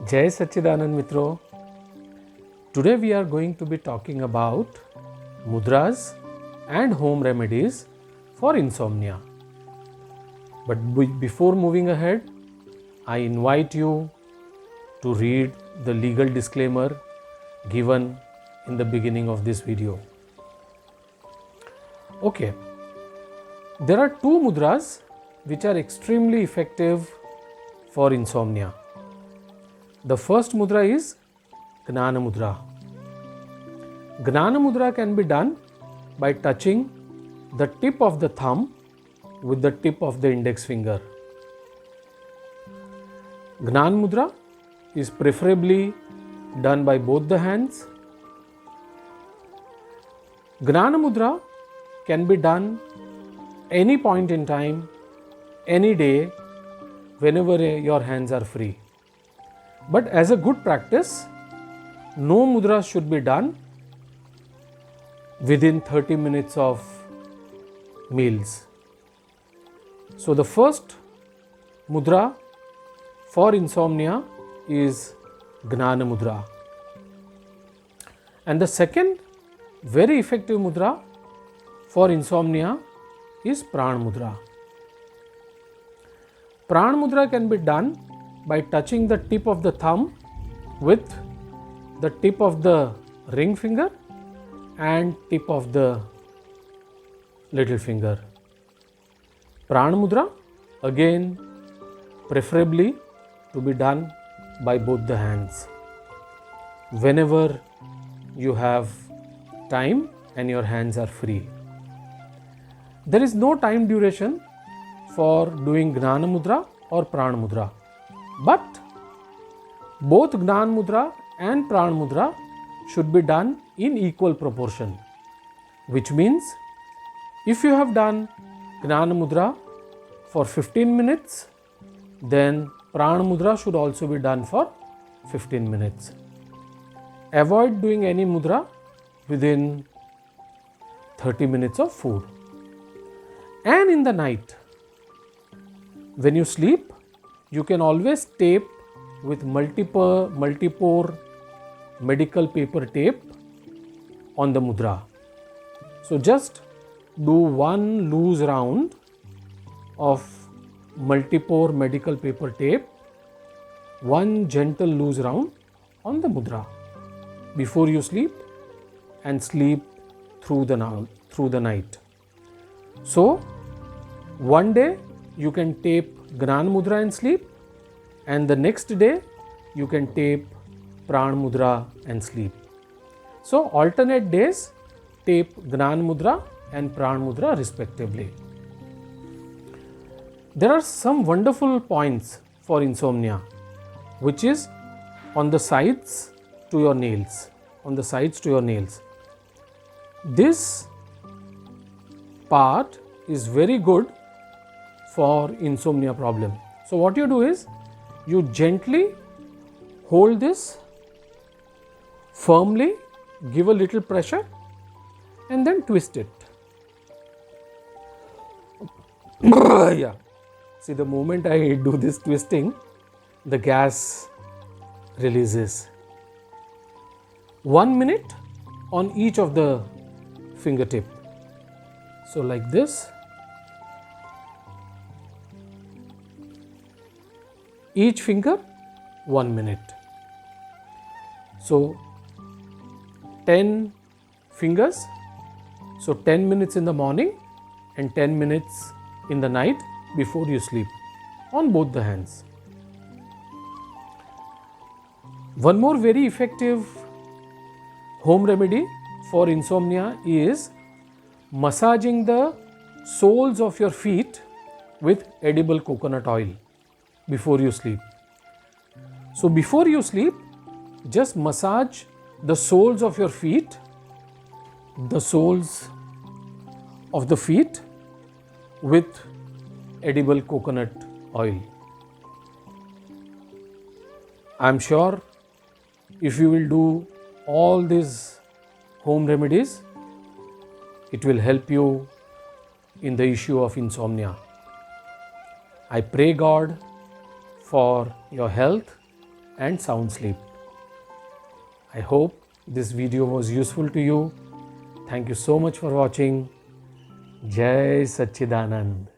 Jai Sachidanand Mitro. Today we are going to be talking about mudras and home remedies for insomnia. But before moving ahead, I invite you to read the legal disclaimer given in the beginning of this video. Okay, there are two mudras which are extremely effective for insomnia. The first mudra is Gnana Mudra. Gnana Mudra can be done by touching the tip of the thumb with the tip of the index finger. Gnana Mudra is preferably done by both the hands. Gnana Mudra can be done any point in time, any day, whenever your hands are free. But as a good practice, no mudra should be done within 30 minutes of meals. So the first mudra for insomnia is Gnana Mudra. And the second very effective mudra for insomnia is Pran Mudra. Pran Mudra can be done by touching the tip of the thumb with the tip of the ring finger and tip of the little finger. Pran Mudra again preferably to be done by both the hands. Whenever you have time and your hands are free. There is no time duration for doing Gnana Mudra or Pran Mudra. But both Gnana Mudra and Pran Mudra should be done in equal proportion. Which means if you have done Gnana Mudra for 15 minutes, then Pran Mudra should also be done for 15 minutes. Avoid doing any mudra within 30 minutes of food. And in the night, when you sleep, you can always tape with multipore medical paper tape on the mudra. So just do one loose round of multipore medical paper tape, one gentle loose round on the mudra before you sleep and sleep through the night. So one day you can tape Gnana Mudra and sleep, and the next day you can tape Pran Mudra and sleep. So alternate days tape Gnana Mudra and Pran Mudra respectively. There are some wonderful points for insomnia, which is on the sides to your nails. This part is very good for insomnia problem. So what you do is, you gently hold this firmly, give a little pressure and then twist it. Yeah. See, the moment I do this twisting, the gas releases. 1 minute on each of the fingertip. So like this. Each finger 1 minute. So 10 fingers. So 10 minutes in the morning and 10 minutes in the night before you sleep on both the hands. One more very effective home remedy for insomnia is massaging the soles of your feet with edible coconut oil before you sleep. So before you sleep, just massage the soles of your feet, with edible coconut oil. I am sure if you will do all these home remedies, it will help you in the issue of insomnia. I pray God for your health and sound sleep. I hope this video was useful to you. Thank you so much for watching. Jai Satchidanand.